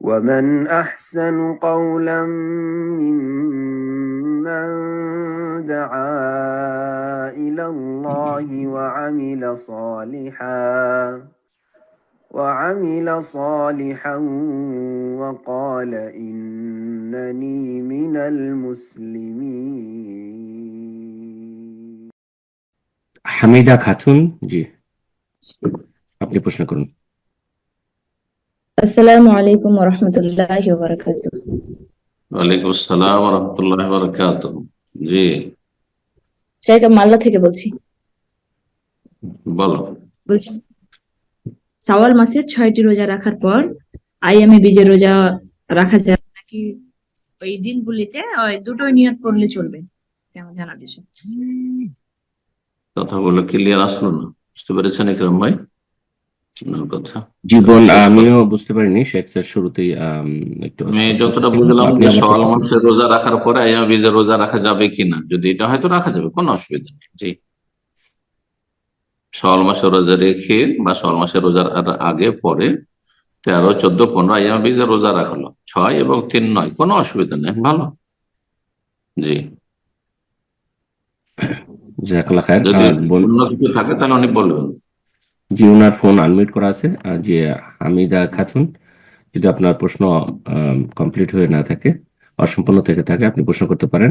ومن أحسن قولا ممن دعا إلى الله وعمل صالحا وقال إنني من المسلمين. হামিদা খাতুন, জি আপনি প্রশ্ন করুন। আসসালামু আলাইকুম ওয়া রাহমাতুল্লাহি ওয়া বারাকাতুহু। ওয়ালাইকুম আসসালাম ওয়া রাহমাতুল্লাহি ওয়া বারাকাতুহু। জি শেখ, মাল্লা থেকে বলছি। বলো। বলছি শাওয়াল মাসের 6টি রোজা রাখার পর আইয়ামে বীজের রোজা রাখা যাবে নাকি ওই দিনগুলিতে ওই দুটোই নিয়ত করলে চলবে? কেমন জানার বিষয়। কথাগুলো ক্লিয়ার আসলো না, বুঝতে পেরেছেন ইকরাম ভাই? কথা জীবন আমিও বুঝতে পারিনি, শেখ স্যার শুরুতেই একটু আমি যতটা বুঝলাম যে শাওয়াল মাসের রোজা রাখার পরে আইয়ামে বীজের রোজা রাখা যাবে কিনা, যদি এটা হয়তো রাখা যাবে, কোনো অসুবিধা নেই। জি, শাওয়াল মাসের রোজা রেখে বা শাওয়াল মাসের রোজার আগে পরে 13, 14, 15 আইয়ামে বীজের রোজা রাখলো, 6 এবং 3 নয়, কোনো অসুবিধা নেই, ভালো। জি, জাযাকাল্লাহ খায়ের। যদি অন্য কিছু থাকে তাহলে উনি বলবেন। জি, ওনার ফোন আনমিউট করা আছে। জি, হামিদা খাতুন, যদি আপনার প্রশ্ন কমপ্লিট হয়ে না থাকে, অসম্পূর্ণ থেকে থাকে, আপনি প্রশ্ন করতে পারেন।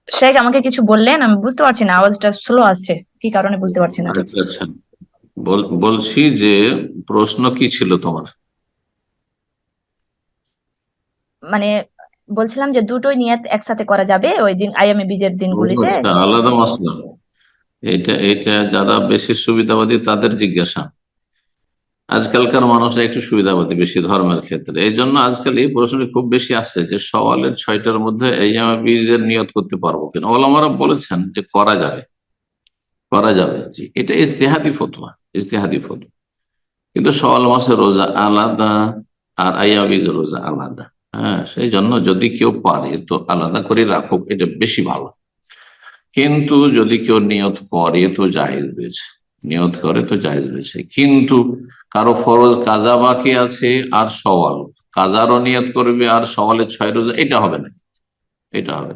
শেখ, আমাকে কিছু বললেন? আমি বুঝতে পারছি না, আওয়াজটা স্লো আসছে, কি কারণে বুঝতে পারছি না। আচ্ছা, বলছি যে প্রশ্ন কি ছিল তোমার? মানে বলছিলাম যে দুটোই নিয়ত একসাথে করা যাবে ওই দিন আইয়ামে বীজের দিনগুলিতে? আলাদা মাসলা, এটা যারা বেশি সুবিধাবাদী তাদের জিজ্ঞাসা। আজকালকার মানুষরা একটু সুবিধাবাদী বেশি ধর্মের ক্ষেত্রে, এই জন্য আজকাল এই প্রশ্নটি খুব বেশি আসছে যে সওয়ালের 6টার মধ্যে আইয়ামে বীজের নিয়ত করতে পারবো কিনা। ওলামারা বলেছেন যে করা যাবে। জি, এটা ইজতিহাদি ফতোয়া। কিন্তু সওয়াল মাসের রোজা আলাদা আর আইয়ামে বীজের রোজা আলাদা। হ্যাঁ, সেই জন্য যদি কেউ পারে তো আলাদা করে রাখুক, এটা বেশি ভালো। কিন্তু যদি কেউ নিয়ত করে তো জায়েজ রয়েছে, কিন্তু কারো ফরজ কাজা বাকি আছে আর সওয়াল, কাজারও নিয়ত করবে আর সওয়ালের 6 রোজা, এটা হবে না, এটা হবে।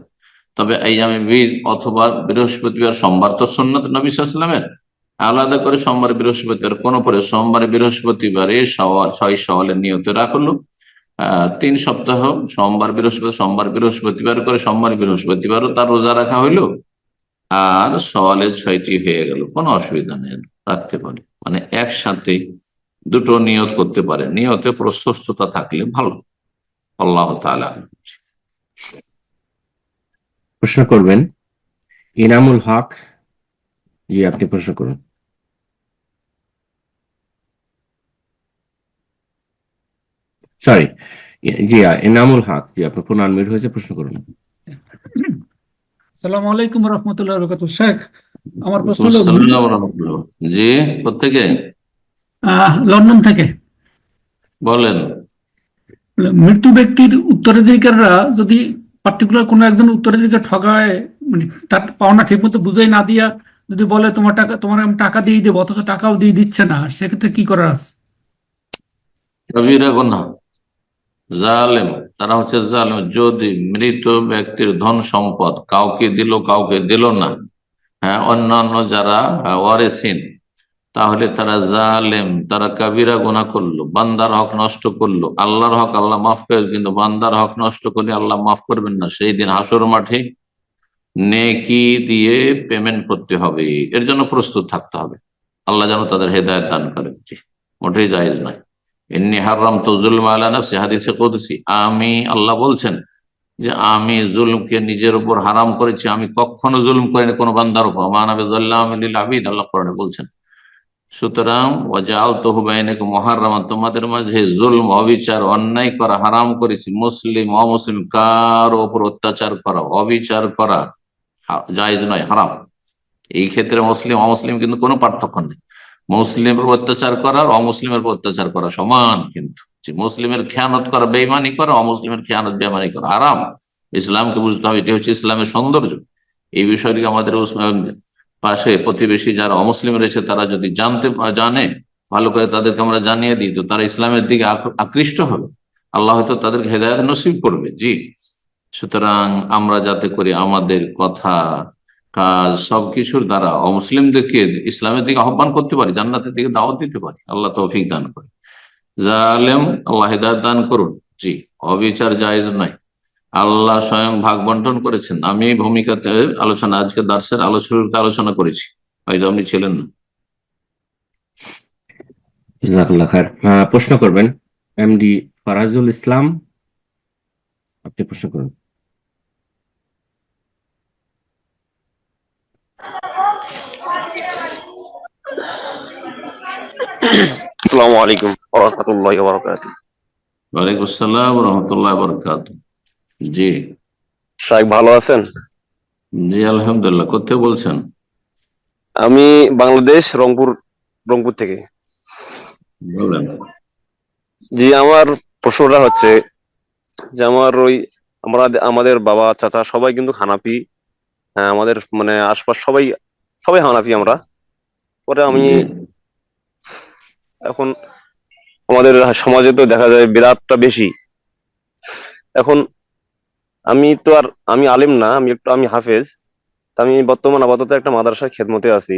তবে আইয়ামে বীজ অথবা বৃহস্পতিবার সোমবার তো সুন্নাত নবী সাল্লাল্লাহু আলাইহি ওয়াসাল্লামের, আলাদা করে সোমবার বৃহস্পতিবার কোন পরে সোমবার বৃহস্পতিবারে 6 সওয়ালের নিয়তে রাখলো। 3 সপ্তাহ সোমবার বৃহস্পতিবার করে সোমবার বৃহস্পতিবারও তার রোজা রাখা হইলো, আর সওয়ালের 6টি হয়ে গেল, কোনো অসুবিধা নেই, রাখতে পারে। মানে একসাথে দুটো নিয়ত করতে পারে, নিয়তে প্রশস্ততা থাকলে ভালো। আল্লাহ তাআলা। প্রশ্ন করবেন ইনামুল হক, জি আপনি প্রশ্ন করুন। সরি, জি ইনামুল হক, জি আপনার ফোন আনমিউট হয়েছে, প্রশ্ন করুন। আসসালামু আলাইকুম ওয়া রাহমাতুল্লাহি ওয়া বারাকাতুহু। শেখ, আমার প্রশ্ন হলো, জি, কোত্থেকে? লন্ডন থেকে। বলেন। মৃত্যু ব্যক্তির উত্তরাধিকাররা যদি পার্টিকুলার কোনো একজন উত্তরাধিকার ঠগায়, মানে তার পাওনা ঠিক মতো বুঝে না দিয়া যদি বলে তোমার আমি টাকা দিয়ে দেবো, অথচ টাকাও দিয়ে দিচ্ছে না, সেক্ষেত্রে কি করার আছে? কবিরা গুনাহ, জালেম, তারা হচ্ছে জালেম। যদি মৃত ব্যক্তির ধন সম্পদ কাউকে দিল কাউকে দিল না, হ্যাঁ, অন্যান্য যারা ওয়ারিসিন, তাহলে তারা জালেম, তারা কবিরা গুনাহ করলো, বান্দার হক নষ্ট করলো। আল্লাহর হক আল্লাহ মাফ করবেন, কিন্তু বান্দার হক নষ্ট করলে আল্লাহ মাফ করবেন না। সেই দিন হাসর মাঠে নেকি দিয়ে পেমেন্ট করতে হবে, এর জন্য প্রস্তুত থাকতে হবে। আল্লাহ যেন তাদের হেদায়েত দান করেন। মোটেই জায়েজ নয়। ইন্নী হারামতু যুলমা আলা নাফসি, হাদিসে কুদসি, আমি আল্লাহ বলছেন যে আমি জুলমকে নিজের উপর হারাম করেছি, আমি কখনো জুলম করিনি কোনো বান্দার উপর। মা আনা বিযাল্লামিল লিল আবিদ, আল্লাহ কোরআনে বলছেন। সুতরাং ওয়াজআলতুহু বাইনাকুম মুহাররামান, তোমাদের মাঝে জুলম, অবিচার, অন্যায় করা হারাম করেছি। মুসলিম অমুসলিম কারো উপর অত্যাচার করা, অবিচার করা জায়েজ নয়, হারাম। এই ক্ষেত্রে মুসলিম অমুসলিম কিন্তু কোনো পার্থক্য নেই। মুসলিমের অত্যাচার করা আর অমুসলিমের অত্যাচার করা সমান। কিন্তু মুসলিমের খেয়ানত করা, বেঈমানি করা, অমুসলিমের খেয়ানত বেঈমানি করা হারাম। ইসলামকে বুঝতে হবে, এটি হচ্ছে ইসলামের সৌন্দর্য। এই বিষয়টি আমাদের পাশে প্রতিবেশী যারা অমুসলিম রয়েছে তারা যদি জানে ভালো করে তাদেরকে আমরা জানিয়ে দিই, তো তারা ইসলামের দিকে আকৃষ্ট হবে, আল্লাহ হয়তো তাদেরকে হেদায়েত নসিব করবে। জি, সুতরাং আমরা যাতে করে আমাদের কথা, কাজ, সবকিছুর দ্বারা অমুসলিমদেরকে ইসলামের দিকে আহ্বান করতে পারি, জান্নাতের দিকে দাওয়াত দিতে পারি, আল্লাহ তৌফিক দান করে। জালেম আল্লাহ হেদায়েত দান করুন। জি, অবিচার জায়েজ নয়, আল্লাহ স্বয়ং ভাগ বন্টন করেছেন। আমি এই ভূমিকাতে আলোচনা, আজকে দার্সের আলোচনা আলোচনা করেছি, হয়তো আপনি ছিলেন না। জাযাকাল্লাহ খায়ের। প্রশ্ন করবেন এমডি ফারাজুল ইসলাম, আপনি প্রশ্ন করুন। আসসালামু আলাইকুম ওয়া রাহমাতুল্লাহি ওয়া বারাকাতুহু। ওয়ালাইকুম আসসালাম ওয়া রাহমাতুল্লাহি ওয়া বারাকাতুহু। জি, শাইখ ভালো আছেন? জি আলহামদুলিল্লাহ। কোথায় বলছেন? আমি বাংলাদেশ, রংপুর থেকে। বলেন। জি, আমার প্রশ্নটা হচ্ছে যে আমাদের বাবা চাচা সবাই কিন্তু হানাফি। হ্যাঁ, আমাদের মানে আশপাশ সবাই সবাই হানাফি আমরা। পরে আমি জি, এখন আমাদের সমাজে তো দেখা যায় বিরাটটা বেশি। এখন আমি আলিম না, আমি হাফেজ। তা আমি বর্তমান আপাতত একটা মাদ্রাসার খেদমতে আছি।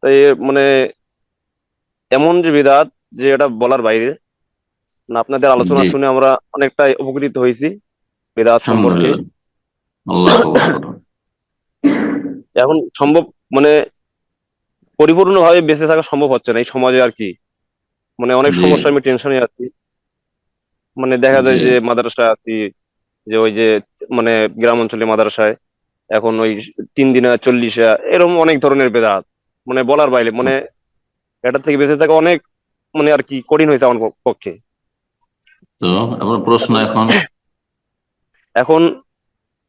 তাই মানে এমন যে বিরাট, যে এটা বলার বাইরে না। আপনাদের আলোচনা জি, শুনে আমরা অনেকটাই উপকৃত হয়েছি বিরাট সম্পর্কে। আলহামদুলিল্লাহ, আল্লাহ কবুল করুন। এখন সম্ভব মানে পরিপূর্ণভাবে বেঁচে থাকা সম্ভব হচ্ছে না এই সমাজে আর কি। মানে অনেক জি, সমস্যা, আমি টেনশনে আছি। মানে দেখা জি, যায় যে মাদ্রাসায় আছি, যে ওই যে মানে গ্রাম অঞ্চলে মাদ্রাসায় এখন ওই 3 দিনা 40 এরকম অনেক ধরনের বেদাত, মানে বলার বাইরে। মানে এটা থেকে বেঁচে থাকা অনেক মানে আর কি কঠিন হয়েছে আমার পক্ষে। তো আপনার প্রশ্ন এখন এখন? এখন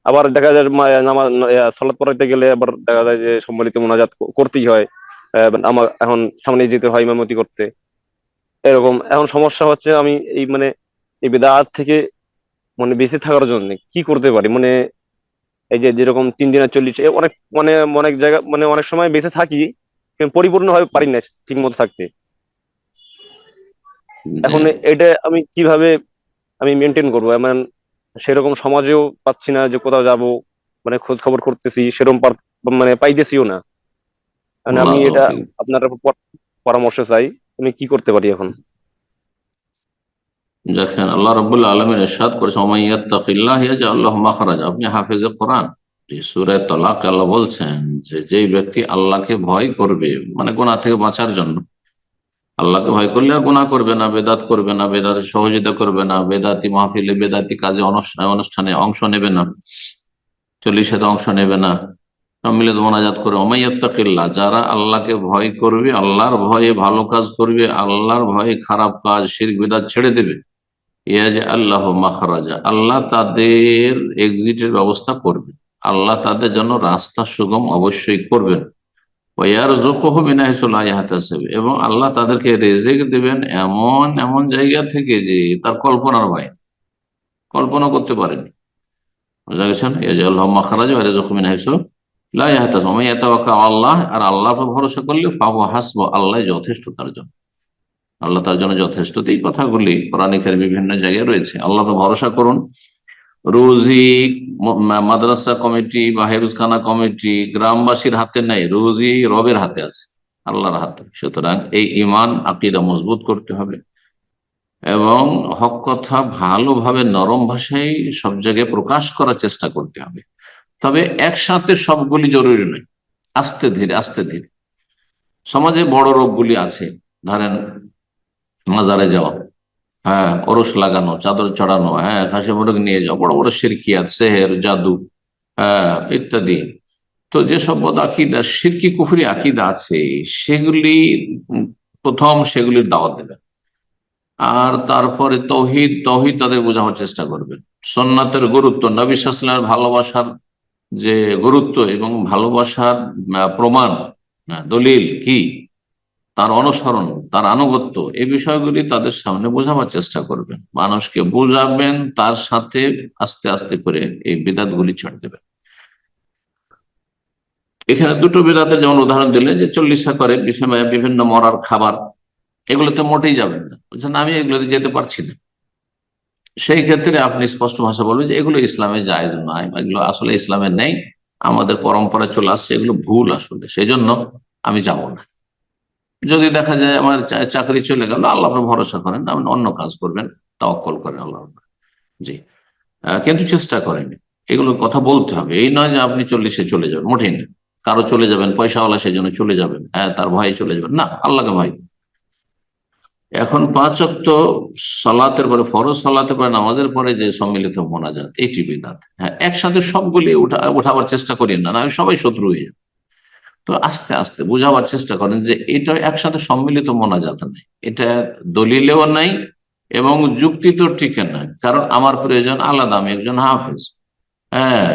আবার দেখা যায় নামাজ সালাত পড়াইতে গেলে আবার দেখা যায় যে সম্মিলিত মোনাজাত করতেই হয়। আমার এখন সামনে যেতে হয় ইমামতি করতে। এরকম এখন সমস্যা হচ্ছে, আমি এই মানে এই বিদআত থেকে মানে বেঁচে থাকার জন্য কি করতে পারি? মানে এই যে যেরকম 3 দিনা 40 অনেক মানে অনেক জায়গা মানে অনেক সময় বেঁচে থাকি, কিন্তু পরিপূর্ণভাবে পারি না ঠিক মতো থাকতে। জি, এখন এটা আমি কিভাবে আমি মেনটেন করবো? এমন সেরকম সমাজেও পাচ্ছি না, যে কোথাও যাব মানে খোঁজ খবর করতেছি সেরকম মানে পাইতেছিও না। মানে আল্লাহ আমি এটা তৌফিক। আপনার পরামর্শ চাই, আমি কি করতে পারি এখন? দেখেন, আল্লাহ রাব্বুল আলামিন ইরশাদ করেছেন, ওয়া মান ইয়াত্তাকিল্লাহ ইয়াজআল লাহু মাখরাজা। আপনি হাফেজে কোরআন, যে সূরা তালাক আল্লাহ বলছেন যে যেই ব্যক্তি আল্লাহকে ভয় করবে, মানে গুনাহ থেকে বাঁচার জন্য, আল্লাহকে ভয় করলে আর গুনাহ করবে না, বেদাত করবে না, বেদাতের সহযোগিতা করবে না, বেদাতি মাহফিলে বেদাতি কাজে অনুষ্ঠানে অংশ নেবে না, 40 অংশ নেবে না, সম্মিলিত মোনাজাত করে। ওমাইয়াত্তাকিল্লাহ, যারা আল্লাহকে ভয় করবে, আল্লাহর ভয়ে ভালো কাজ করবে, আল্লাহর ভয়ে খারাপ কাজ শিরক বিদআত ছেড়ে দেবে, আল্লাহ মাখরাজা, আল্লাহ তাদের এক্সিটের ব্যবস্থা করবেন, আল্লাহ তাদের জন্য রাস্তা সুগম অবশ্যই করবেন। এবং আল্লাহ তাদেরকে রেজেক দেবেন এমন এমন জায়গা থেকে যে তার কল্পনার বাইরে, কল্পনা করতে পারেনি। বুঝা গেছেন? আল্লাহ মাখরাজা ওয়া ইয়ারযুকহু মিন হাইসু লা ইয়াহতাসিব। ওয়া মান ইয়াতাওয়াক্কাল আল্লাহ, আর আল্লাহর উপর ভরসা করলে ফাহুয়া হাসবুহ, আল্লাহ যথেষ্ট তার জন্য, আল্লাহ তার জন্য যথেষ্ট। এই কথাগুলি কোরআনে কারীমে বিভিন্ন জায়গায় রয়েছে। আল্লাহর উপর ভরসা করুন। রুজি মাদ্রাসা কমিটি বা হেফজখানা কমিটি গ্রামবাসীর হাতে নেই, রুজি রবের হাতে আছে, আল্লাহর হাতে। সুতরাং এই ঈমান আকীদা মজবুত করতে হবে এবং হক কথা ভালোভাবে নরম ভাষায় সব জায়গায় প্রকাশ করার চেষ্টা করতে হবে। তবে একসাথে সবগুলি জরুরি নয়, আস্তে ধীরে আস্তে ধীরে। সমাজে বড় রোগগুলি আছে, ধরেন মাজারে যাওয়া, হ্যাঁ, ওরস লাগানো, চাদর চড়ানো, হ্যাঁ, ঘাসে মোরগ নিয়ে যাওয়া, বড় বড় শিরকিয়াত, সেহের, জাদু, হ্যাঁ, ইত্যাদি। তো যেসব বদ আকিদা, শিরকি কুফরি আকিদা আছে, সেগুলি প্রথম সেগুলির দাওয়াত দেবেন, আর তারপরে তৌহিদ তৌহিদ তাদের বোঝানোর চেষ্টা করবেন। সুন্নাতের গুরুত্ব, নবী সাল্লাল্লাহু আলাইহি ওয়াসাল্লামের ভালোবাসার যে গুরুত্ব এবং ভালোবাসার প্রমাণ, দলিল কি, তার অনুসরণ, তার আনুগত্য, এই বিষয়গুলি তাদের সামনে বোঝাবার চেষ্টা করবেন, মানুষকে বুঝাবেন, তার সাথে আস্তে আস্তে করে এই বিদআতগুলি ছেড়ে দেবেন। এখানে দুটো বিদাতের যেমন উদাহরণ দিলেন যে 40 করে বিভিন্ন মরার খাবার, এগুলোতে মোটেই যাবেন না, বলছেন আমি এগুলোতে যেতে পারছি না। সেই ক্ষেত্রে আপনি স্পষ্ট ভাষা বলবেন যে এগুলো ইসলামে জায়েজ নয়, এগুলো আসলে ইসলামে নেই, আমাদের পরম্পরা চলে আসছে, এগুলো ভুল আসলে, সেই জন্য আমি যাব না। যদি দেখা যায় আমার চাকরি চলে গেল, আল্লাহ ভরসা করেন, আপনি অন্য কাজ করবেন, তাওয়াক্কুল করেন আল্লাহ। জি, কিন্তু চেষ্টা করেন, এগুলোর কথা বলতে হবে। এই নয় যে আপনি 40-এ চলে যাবেন, মোটেই না। কারো চলে যাবেন পয়সাওয়ালা, সেই জন্য চলে যাবেন, তার ভয়ে চলে যাবেন না, আল্লাহকে ভয়। এখন 5 ওয়াক্ত সালাতের পরে, ফরজ সালাতের পরে, নামাজের পরে যে সম্মিলিত মোনাজাত, এটি বিদআত। হ্যাঁ, একসাথে সবগুলি উঠাবার চেষ্টা করেন না, আমি সবাই শত্রু হয়ে যাবে। তো আস্তে আস্তে বুঝাবার চেষ্টা করেন যে এটা একসাথে সম্মিলিত মোনাজাত নাই, এটা দলিলেও নাই এবং যুক্তি তো টিকে নাই। কারণ আমার প্রয়োজন আলাদা, আমি একজন হাফেজ, হ্যাঁ,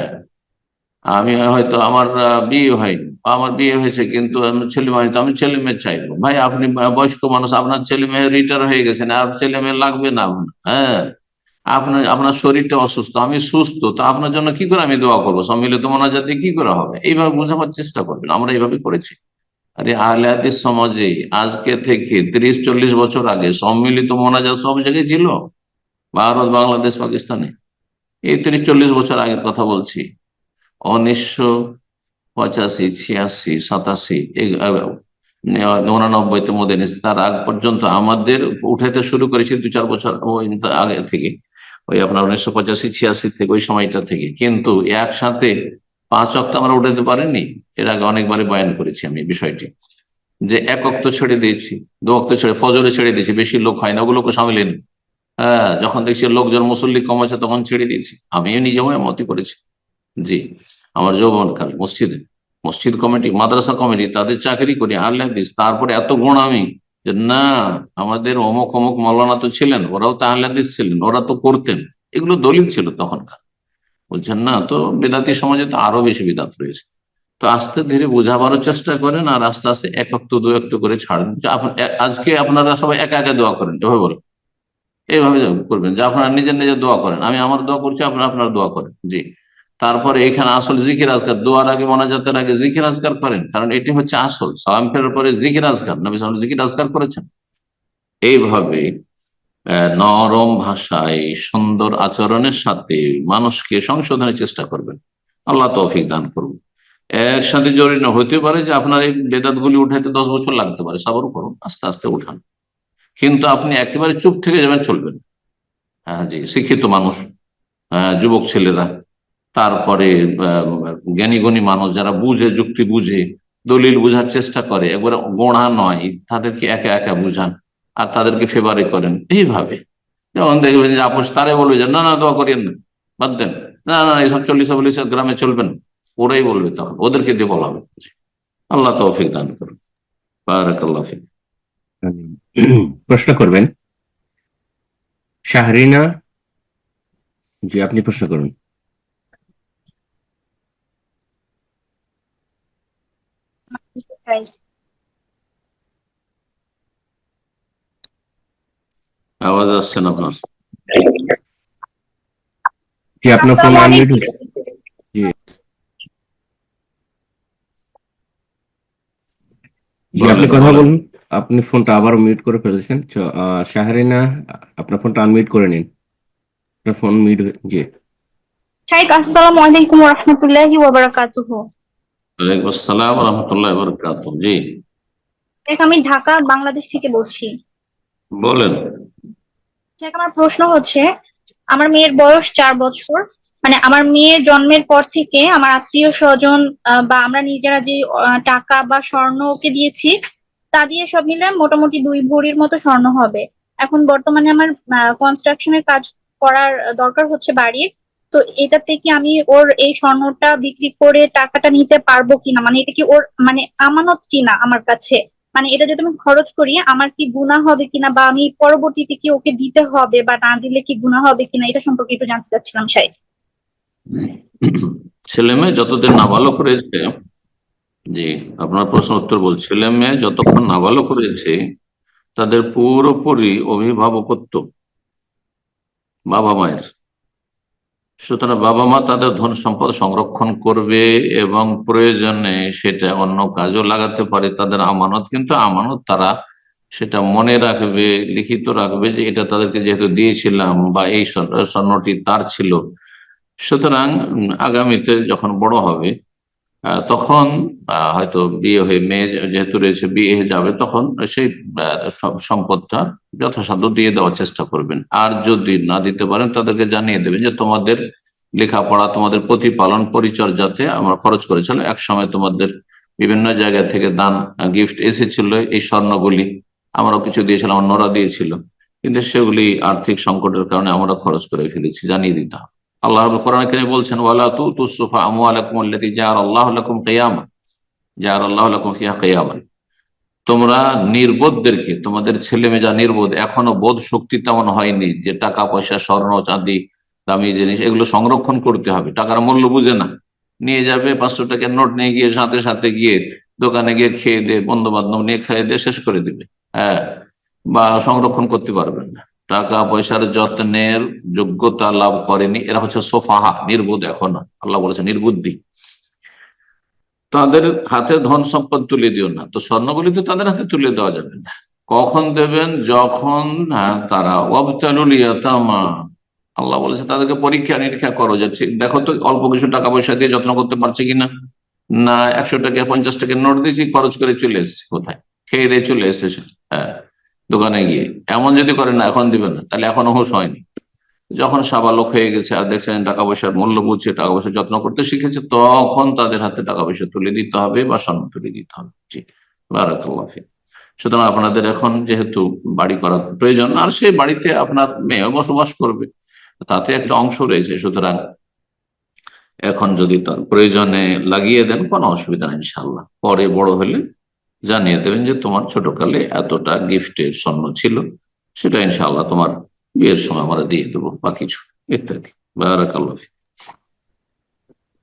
আমি হয়তো আমার বিয়ে হয়নি, আমার বিয়ে হয়েছে কিন্তু ছেলে মেয়ে, আমি ছেলে মেয়ে চাইবো। ভাই আপনি বয়স্ক মানুষ, আপনার ছেলে মেয়ে রিটায়ার হয়ে গেছেন, আর ছেলে মেয়ে লাগবে না আপনার, হ্যাঁ, আপনার শরীরটা অসুস্থ, আমি সুস্থ, তো আপনার জন্য কি করে আমি দোয়া করবো? সম্মিলিত মোনাজাত দিয়ে কি করে হবে? এইভাবে বোঝাবার চেষ্টা করবেন। আমরা এইভাবে করেছি। আরে আহলে হাদিস সমাজে আজকে থেকে 30-40 বছর আগে সম্মিলিত মোনাজাত সব জায়গায় ছিল, ভারত, বাংলাদেশ, পাকিস্তানে। এই 30-40 বছর আগের কথা বলছি। 1985, 86, 87, 89-তে মধ্যে তার আগ পর্যন্ত আমাদের উঠাইতে শুরু করেছি 2-4 বছর আগে থেকে, ওই আপনার 1985-86 থেকে, ওই সময়টা থেকে। কিন্তু একসাথে 5 ওয়াক্ত আমরা উঠাতে পারিনি। এর আগে অনেকবারই বয়ান করেছি আমি বিষয়টি, যে 1 ওয়াক্ত ছেড়ে দিয়েছি, 2 ওয়াক্ত ছেড়ে, ফজরে ছেড়ে দিয়েছি, বেশি লোক হয় না, ওগুলোকে সামিল নেই। হ্যাঁ, যখন দেখছি লোকজন মুসল্লি কম আছে তখন ছেড়ে দিয়েছি। আমিও নিজেও এমনই করেছি। জি, আমার যৌবনকাল মসজিদ কমিটি, মাদ্রাসা কমিটি, তাদের চাকরি করি আহলে হাদিস, তারপরে এত গোঁড়ামি যে না, আমাদের অমুক অমুক মৌলানা তো ছিলেন, ওরাও তো আহলে হাদিস ছিলেন, ওরা তো করতেন, এগুলো দলিল ছিল তখনকার। বলছেন না, তো বেদাতি সমাজে তো আরো বেশি বিদাত রয়েছে। তো আস্তে ধীরে বোঝাবারও চেষ্টা করেন, আর আস্তে আস্তে 1 ওয়াক্ত 2 ওয়াক্ত করে ছাড়েন। আজকে আপনারা সবাই একা একা দোয়া করেন, এভাবে বলেন, এইভাবে করবেন যে আপনারা নিজের নিজের দোয়া করেন, আমি আমার দোয়া করছি, আপনারা আপনার দোয়া করেন। জি, তারপরে এখানে আসল জিকির আজকার, দোয়ার আগে মোনাজাতের আগে জিকির আজকার করেন, কারণ এটি হচ্ছে আসল। সালাম ফেরার পরে জিকির আজকার, নবী সাল্লাল্লাহু আলাইহি ওয়াসাল্লাম জিকির আজকার করেছেন। এইভাবে নরম ভাষায় সুন্দর আচরণের সাথে মানুষকে সংশোধনের চেষ্টা করবেন, আল্লাহ তৌফিক দান করুন। একসাথে জরুরি না, হতে পারে যে আপনার এই বেদাত গুলি উঠাইতে 10 বছর লাগতে পারে, সবর করুন, আস্তে আস্তে উঠান। কিন্তু আপনি একেবারে চুপ থেকে যাবেন চলবে না। হ্যাঁ জি, শিক্ষিত মানুষ, যুবক ছেলেরা, তারপরে জ্ঞানী গুণী মানুষ যারা বুঝে, যুক্তি বুঝে, দলিল বুঝার চেষ্টা করে, একবারে গোড়া নয়, তাদেরকে একা একা বুঝান আর তাদেরকে ফেভারে করেন। এইভাবে যেমন দেখবেন যে আপোষ, তারে বলবে যে না না দোয়া করিয়েন না, বাদ দেন, না না এইসব 40-40 গ্রামে চলবেন, ওরাই বলবে, তখন ওদেরকে দিয়ে বলা হবে। আল্লাহ তৌফিক দান করুন। বারাকাল্লাহ ফিক। প্রশ্ন করবেন শাহরিনা। জি, আপনি প্রশ্ন করুন। আওয়াজ আসছে না আপনার? জি, আপনার ফোন আনমিউট হয়েছে। জি জি, আপনি কথা বলুন। আপনি ফোনটা আবারও মিউট করে ফেলেছেন। শাহরিনা, আপনার ফোনটা আনমিউট করে নিন, আপনার ফোন মিউট। জি, আসসালামু আলাইকুম ওয়া রাহমাতুল্লাহি ওয়া বারাকাতুহু। ওয়ালাইকুম আসসালাম ওয়া রাহমাতুল্লাহি ওয়া বারাকাতুহু। জি, আমি ঢাকা, বাংলাদেশ থেকে বলছি। বলেন। আমার প্রশ্ন হচ্ছে, আমার মেয়ের বয়স 4 বছর। মানে আমার মেয়ের জন্মের পর থেকে আমার আত্মীয় স্বজন বা আমরা নিজেরা যে টাকা বা স্বর্ণ ওকে দিয়েছি, তা দিয়ে সব মিলে মোটামুটি 2 ভরির মতো স্বর্ণ হবে। এখন বর্তমানে আমার কনস্ট্রাকশনের কাজ করার দরকার হচ্ছে বাড়ির। তো এটাতে কি আমি ওর এই স্বর্ণটা বিক্রি করে টাকাটা নিতে পারবো কিনা, মানে এটা কি ওর মানে আমানত কিনা আমার কাছে, মানে এটা যদি আমি খরচ করি আমার কি গুনাহ হবে কিনা, বা আমি পরবর্তীতে কি ওকে দিতে হবে বা না দিলে কি গুনাহ হবে কিনা, এটা সম্পর্কে একটু জানতে চাচ্ছিলাম শাইখ। ছেলে মেয়ে যতদিন নাবালক রয়েছে, জি আপনার প্রশ্ন উত্তর বল, ছেলে মেয়ে যতক্ষণ নাবালক রয়েছে তাদের পুরোপুরি অভিভাবকত্ব বাবা মায়ের। সুতরাং বাবা মা তাদের ধন সম্পদ সংরক্ষণ করবে এবং প্রয়োজনে সেটা অন্য কাজও লাগাতে পারে। তাদের আমানত, কিন্তু আমানত তারা সেটা মনে রাখবে, লিখিত রাখবে যে এটা তাদেরকে যেহেতু দিয়েছিলাম বা এই স্বর্ণটি তার ছিল। সুতরাং আগামীতে যখন বড় হবে তখন হয়তো বিয়ে হয়ে মেয়ে যেহেতু রয়েছে বিয়ে হয়ে যাবে, তখন সেই সম্পদটা যথাসাধ্য দিয়ে দেওয়ার চেষ্টা করবেন। আর যদি না দিতে পারেন তাদেরকে জানিয়ে দেবেন যে তোমাদের লেখাপড়া, তোমাদের প্রতিপালন পরিচর্যাতে আমরা খরচ করেছিলাম, এক সময় তোমাদের বিভিন্ন জায়গা থেকে দান গিফট এসেছিল, এই স্বর্ণগুলি আমরাও কিছু দিয়েছিলাম, অন্যরা দিয়েছিল, কিন্তু সেগুলি আর্থিক সংকটের কারণে আমরা খরচ করে ফেলেছি, জানিয়ে দিতে হবে। আল্লাহ কোরআন কারীমে বলছেন ওয়ালা তুতুস সুফা আমওয়ালাকুম আল্লাতী জাআলাল্লাহু লাকুম কিয়ামা জাআলাল্লাহু লাকুম ফিহা কিয়ামান, তোমরা নির্বোধদেরকে, তোমাদের ছেলে মেয়ে যা নির্বোধ, এখনো বোধ শক্তি তেমন হয়নি যে টাকা পয়সা, স্বর্ণ চাঁদি, দামি জিনিস এগুলো সংরক্ষণ করতে হবে, টাকার মূল্য বুঝে না, নিয়ে যাবে 500 টাকার নোট নিয়ে গিয়ে সাথে সাথে গিয়ে দোকানে গিয়ে খেয়ে দিয়ে, বন্ধু বান্ধব নিয়ে খেয়ে দিয়ে শেষ করে দিবে, হ্যাঁ, বা সংরক্ষণ করতে পারবেন না। টাকা পয়সার যত্নের যোগ্যতা লাভ করেনি, এরা হচ্ছে সোফাহা, নির্বোধ এখনো। আল্লাহ বলেছে নির্বুদ্ধি, তাদের হাতে ধন সম্পদ তুলে দিও না। তো স্বর্ণগুলি তো তাদের হাতে তুলে দেওয়া যাবে না। কখন দেবেন? যখন তারা ওয়াবতালুল ইয়াতামা, আল্লাহ বলেছে তাদেরকে পরীক্ষা নিরীক্ষা করো, যে ঠিক দেখো তো অল্প কিছু টাকা পয়সা দিয়ে যত্ন করতে পারছে কিনা, না 100 টাকা 50 টাকার নোট দিয়েছি, খরচ করে চলে এসেছে, কোথায় খেয়ে দিয়ে চলে এসেছে, হ্যাঁ, দোকানে গিয়ে। এমন যদি করে না এখন দিবেন না, তাহলে এখনো হুঁশ হয়নি। যখন সাবালক হয়ে গেছে আর দেখছেন টাকা পয়সার মূল্য বুঝছে, টাকা পয়সা যত্ন করতে শিখেছে, তখন তাদের হাতে টাকা পয়সা তুলে দিতে হবে বা স্বর্ণ তুলে দিতে হবে। জি, বারাকাল্লাহ ফিক। সুতরাং আপনাদের এখন যেহেতু বাড়ি করার প্রয়োজন, আর সেই বাড়িতে আপনার মেয়ে বসবাস করবে, তাতে একটা অংশ রয়েছে, সুতরাং এখন যদি তার প্রয়োজনে লাগিয়ে দেন কোনো অসুবিধা নেই ইনশাআল্লাহ। পরে বড় হলে জানিয়ে দেবেন যে তোমার ছোটকালে এতটা গিফটের স্বর্ণ ছিল, সেটা ইনশাআল্লাহ তোমার বিয়ের সময় আমরা দিয়ে দেবো বা কিছু ইত্যাদি। বারাকাল্লাহ ফিক।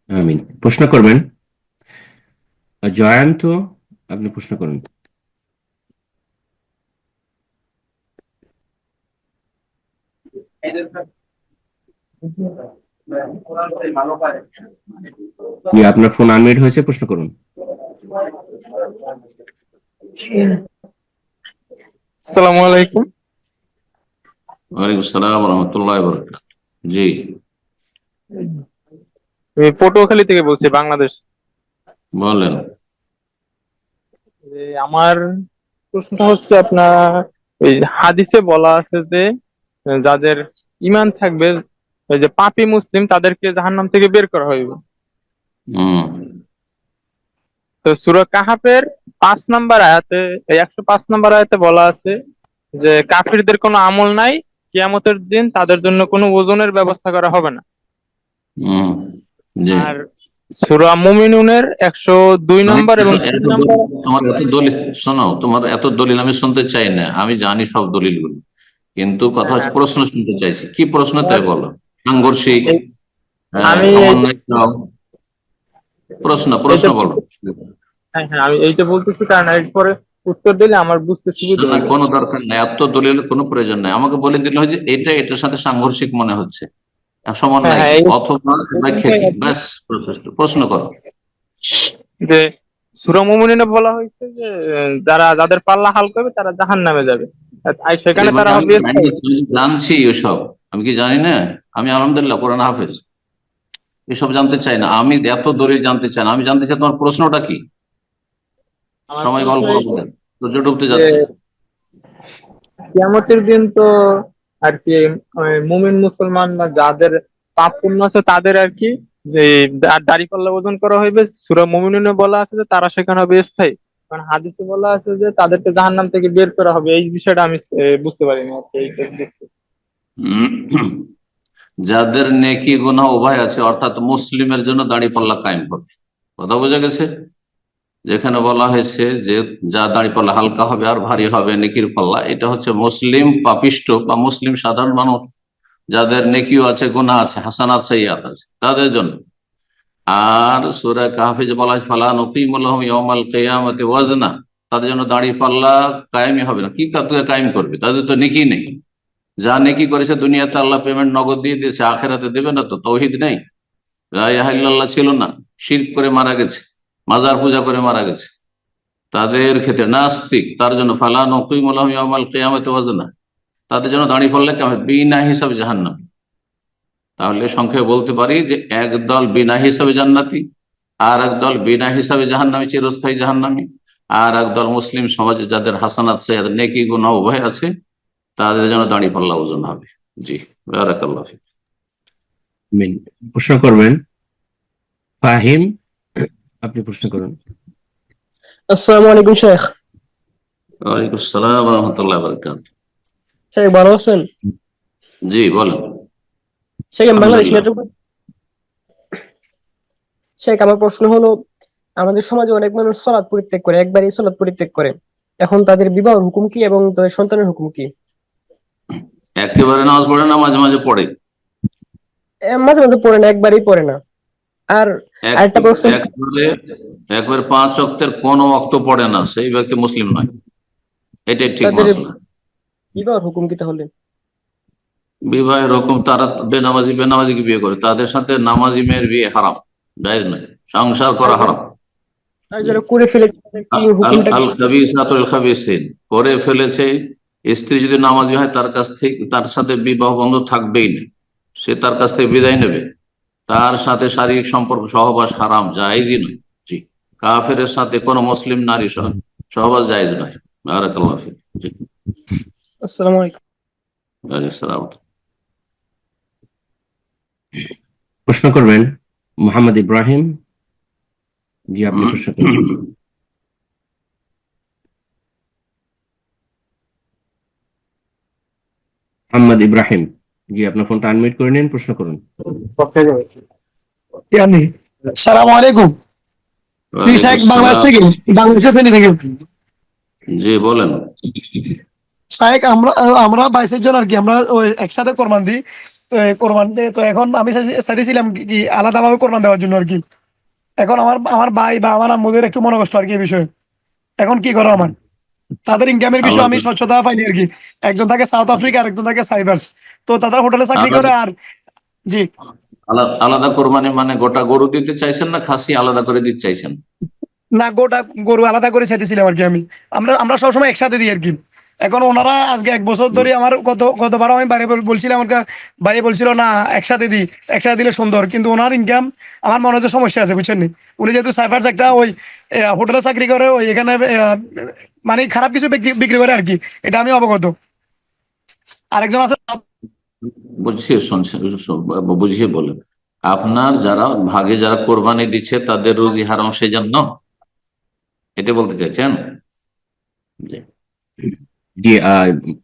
আমিন। প্রশ্ন করবেন জয়ন্ত, আপনি প্রশ্ন করুন। আপনার ফোন আনমিউট হয়েছে, প্রশ্ন করুন। আসসালামু আলাইকুম। ওয়ালাইকুম আসসালাম ওয়া রাহমাতুল্লাহি ওয়া বারাকাতুহু। জি, আমি পটুয়াখালী থেকে বলছি, বাংলাদেশ। বলেন। আমার প্রশ্নটা হচ্ছে, আপনার ওই হাদিসে বলা আছে যে যাদের ঈমান থাকবে, ওই যে পাপী মুসলিম, তাদেরকে জাহান্নাম থেকে বের করা হইবে। তো সূরা কাহাফের 5 নম্বর আয়াতে, 105 নম্বর আয়াতে বলা আছে যে কাফিরদের কোনো আমল নাই, কিয়ামতের দিন তাদের জন্য কোনো ওজনের ব্যবস্থা করা হবে না। জি, আর সূরা মুমিনুনের 102 নম্বর এবং 3 নম্বর। তোমার এত দলিল শোনো, তোমার এত দলিল আমি শুনতে চাই না, আমি জানি সব দলিলগুলো, কিন্তু কথা হচ্ছে প্রশ্ন শুনতে চাইছি। কি প্রশ্ন তাই বলো, সাংঘর্ষিক, আমি প্রশ্ন বলো। হ্যাঁ, আমি এইটা বলতেছি, কারণ এরপরে উত্তর দিলে আমার বুঝতে সুবিধা হবে। কোনো দরকার নেই, এত দলিলের কোনো প্রয়োজন নেই। আমাকে বলে দিলে হয় যে এটা এটার সাথে সাংঘর্ষিক মনে হচ্ছে, সমান নাই, অথবা ব্যাখ্যা কি, ব্যাস প্রশ্ন করো। যে সূরা মুমিনুনে বলা হয়েছে যে যাদের পাল্লা হালকা হবে তারা জাহান্নামে যাবে, আর সেখানে তারা হবে। জানছি এসব, আমি কি জানি না? আমি আলহামদুলিল্লাহ কোরআন হাফেজ, এসব জানতে চাই না, আমি এত দলিল জানতে চাই না, আমি জানতে চাই তোমার প্রশ্নটা কি। সময় গল্প ডুবতে যাচ্ছে। কিয়ামতের দিন তো আর কি মুমিন মুসলমান বা যাদের পাপ পুণ্য আছে তাদের আর কি যে দাড়িপাল্লা ওজন করা হইবে। সূরা মুমিনুনে বলা আছে যে তারা সেখানে হবে স্থায়ী, কারণ হাদিসে বলা আছে যে তাদেরকে জাহান্নাম থেকে বের করা হবে। এই বিষয়টা আমি বুঝতে পারিনি। যাদের নেকি গুনাহ উভয় আছে, অর্থাৎ মুসলিমের জন্য দাড়িপাল্লা কায়েম হবে, কথা বোঝা গেছে? যেখানে বলা হয়েছে যে যা দাড়িপাল্লা হালকা হবে আর ভারী হবে নেকির পাল্লা, এটা হচ্ছে মুসলিম পাপিষ্ট বা মুসলিম সাধারণ মানুষ, যাদের নেকিও আছে, গুনাহ আছে, হাসানাত সাইয়্যাত আছে, তাদের জন্য। আর সূরা কাহফে যে বলা হয় ফালা নুকিমু লাহুম ইয়াওমাল কিয়ামাতি ওয়াজনা, তাদের জন্য দাড়িপাল্লা কায়েমই হবে না। কি কায়েম করবে? তাদের তো নেকি নেই। যা নেকি করেছে দুনিয়াতে আল্লাহ পেমেন্ট নগদ দিয়ে দিয়েছে, আখেরাতে দেবে না তো? তৌহিদ নেই, লা ইলাহা ইল্লাল্লাহ ছিল না, শিরক করে মারা গেছে, মাজার পূজা করে মারা গেছে, তাদের ক্ষেত্রে নাস্তিক, তার জন্য ফালা নুকিমু লাহুম ইয়াওমাল কিয়ামাতি ওয়াজনা, তাদের জন্য দাঁড়িয়ে পড়লে কেমন বিনা হিসাবে জাহান্নাম। তাহলে সংক্ষেপে বলতে পারি যে একদল বিনা হিসাবে জান্নাতি, আর একদল বিনা হিসাবে জাহান্নামী, চিরস্থায়ী জাহান্নামী, আর একদল মুসলিম সমাজে যাদের হাসানাত আছে, নেকি গুনাহ উভয় আছে, তাদের জন্য দাঁড়িয়ে পাল্লা ওজন হবে। জি, বারাকাল্লাহু ফিক। আমিন। প্রশ্ন করবেন ফাহিম, আপনি প্রশ্ন করুন। আসসালামু আলাইকুম শেখ। ওয়ালাইকুম আসসালাম ওয়া রাহমাতুল্লাহি ওয়া বারাকাতুহু। শেখ ভালো আছেন? জি বলেন। শেখ আমি বাংলাদেশ আলহামদুলিল্লাহ। শেখ আমার প্রশ্ন হলো, আমাদের সমাজে অনেক মানুষ সালাত পরিত্যাগ করে, একবারই সালাত পরিত্যাগ করে, এখন তাদের বিবাহের হুকুম কি এবং তাদের সন্তানের হুকুম কি? একেবারে নামাজ পড়ে না, মাঝে মাঝে পড়ে? মাঝে মাঝে পড়ে না, একবারই পড়ে না। আর আরেকটা প্রশ্ন, একবারে 5 ওয়াক্তের কোন ওয়াক্ত পড়ে না, সেই ব্যক্তি মুসলিম নয়, এটাই ঠিক তাদের মাসলা। বিবাহের হুকুম কি তাহলে? বিবাহের হুকুম, তারা বেনামাজিকে বিয়ে করে, তাদের সাথে নামাজি মেয়ের বিয়ে হারাম, জায়েজ নয়, সংসার করা হারাম। আর যারা করে ফেলেছে তাদের কি হুকুমটা? আল খাবিসাতু লিল খাবিসিন, করে ফেলেছে, স্ত্রী যদি নামাজি হয় তার কাছ থেকে, তার সাথে বিবাহ বন্ধ থাকবেই না, সে তার কাছ থেকে বিদায় নেবে, তার সাথে শারীরিক সম্পর্ক সহবাস হারাম, জায়েজই নয়। জি, কাফেরের সাথে কোন মুসলিম নারী সহবাস জায়েজ নয়। বারাকাল্লাহু ফিক। জি, আসসালামু আলাইকুম। ওয়ালাইকুম আসসালাম। প্রশ্ন করবেন মোহাম্মদ ইব্রাহিম, জি আপনি প্রশ্ন করুন। মোহাম্মদ ইব্রাহিম, জি আপনার ফোনটা আনমিউট করে নিন, প্রশ্ন করুন। সালামু আলাইকুম। জি শেখ, বাংলাদেশ থেকে, বাংলাদেশের ফেনী থেকে। জি বলেন। শেখ আমরা 22 জন আর কি, আমরা ওই একসাথে কোরবান দিই। তো কোরবান দিয়ে তো এখন আমি চাইছিলাম কি আলাদাভাবে কোরবান দেওয়ার জন্য আর কি। এখন আমার ভাই বা আমার আম্মুদের একটু মনে কষ্ট আর কি এই বিষয়ে। এখন কি করো আমার? তাদের ইনকামের বিষয়ে আমি স্বচ্ছতা পাইনি আর কি। একজন থাকে সাউথ আফ্রিকা, আর একজন থাকে সাইপ্রাস। তো তাদের হোটেলে চাকরি করে। আর জি, আলাদা কোরবানি মানে গোটা গরু দিতে চাইছেন না খাসি আলাদা করে দিতে চাইছেন? না, গোটা গরু আলাদা করে চাইতেছিলাম আর কি আমি। আমরা সবসময় একসাথে দিই আর কি। এখন ওনারা আজকে 1 বছর ধরে আমার গতবারও আমি বাইরে বলছিলাম, আমার ভাই বলছিল না একসাথে দিলে সুন্দর, কিন্তু ওনার ইনকাম আমার মনে হচ্ছে সমস্যা আছে, বুঝছেন নি? উনি যেহেতু সাইফার্স একটা ওই হোটেলে চাকরি করে, ওই এখানে মানে খারাপ কিছু বিক্রি করে আর কি, এটা আমি অবগত। আরেকজন আছে, বুঝিয়ে বলেন। আপনার যারা ভাগে যারা কোরবানি দিচ্ছে তাদের রুজি হারাম সেজন্য এটা বলতে চাইছেন? জি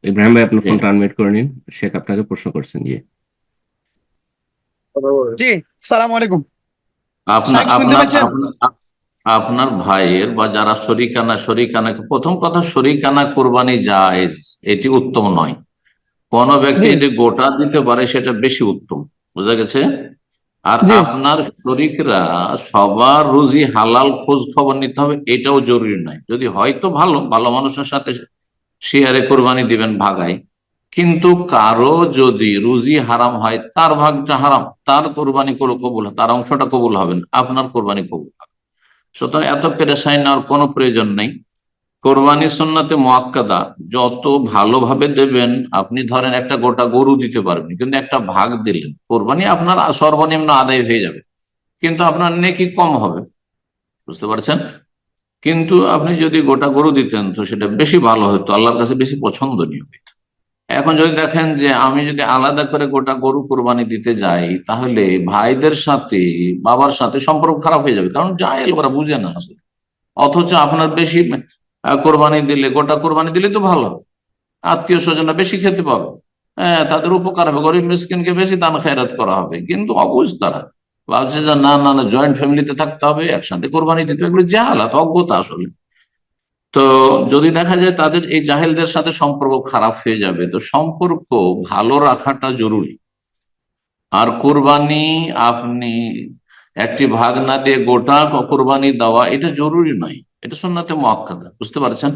ইব্রাহিম ভাই আপনার ফোনটা আনমিউট করে নিন, শেখ আপনাকে প্রশ্ন করছেন। জি জি, সালাম আলাইকুম। আপনার ভাইয়ের বা যারা শরিকানা, প্রথম কথা শরিকানা কোরবানি জায়েজ, এটি উত্তম নয়। কোন ব্যক্তি যদি গোটা দিতে পারে সেটা বেশি উত্তম, বোঝা গেছে? আর আপনার শরিকরা সবার রুজি হালাল খোঁজ খবর নিতে হবে, এটাও জরুরি নয়। যদি হয়তো ভালো মানুষের সাথে শেয়ারে কোরবানি দিবেন ভাগায়, কিন্তু কারো যদি রুজি হারাম হয়, তার ভাগটা হারাম, তার কোরবানি কবুল, তার অংশটা কবুল হবে না, আপনার কোরবানি কবুল হবে। সুতরাং এত পেরেশানি নেওয়ার কোনো প্রয়োজন নেই। কোরবানি সুন্নাতে মুআক্কাদা, যত ভালোভাবে দেবেন, আপনি ধরেন একটা গোটা গরু দিতে পারবেন, কিন্তু একটা ভাগ দিলেন, কোরবানি আপনার সর্বনিম্ন আদায় হয়ে যাবে, কিন্তু আপনার নেকি কম হবে, বুঝতে পারছেন? কিন্তু আপনি যদি গোটা গরু দিতেন তো সেটা বেশি ভালো হতো, আল্লাহর কাছে বেশি পছন্দনীয় হইত। এখন যদি দেখেন যে আমি যদি আলাদা করে গোটা গরু কোরবানি দিতে যাই, তাহলে ভাইদের সাথে বাবার সাথে সম্পর্ক খারাপ হয়ে যাবে, কারণ জাহেল, ওরা বুঝে না আসলে। অথচ আপনার বেশি কোরবানি দিলে, গোটা কোরবানি দিলে তো ভালো, আত্মীয় স্বজনরা বেশি খেতে পাবে, তাদের উপকার হবে, গরিব মিসকিনকে বেশি দান খায়রাত করা হবে। কিন্তু অবুঝ তারা ভাবছে যে না না না, জয়েন্ট ফ্যামিলিতে থাকতে হবে, একসাথে কোরবানি দিতে হবে, এগুলো জাহালাত, অজ্ঞতা আসলে। তো যদি দেখা যায় তাদের এই জাহেলদের সাথে সম্পর্ক খারাপ হয়ে যাবে, তো সম্পর্ক ভালো রাখাটা জরুরি। আর কোরবানি আপনি একটি ভাগ না দিয়ে গোটা কোরবানি দেওয়া, এটা জরুরি নয়, এটা সুন্নাতে মুআক্কাদা, বুঝতে পারছেন?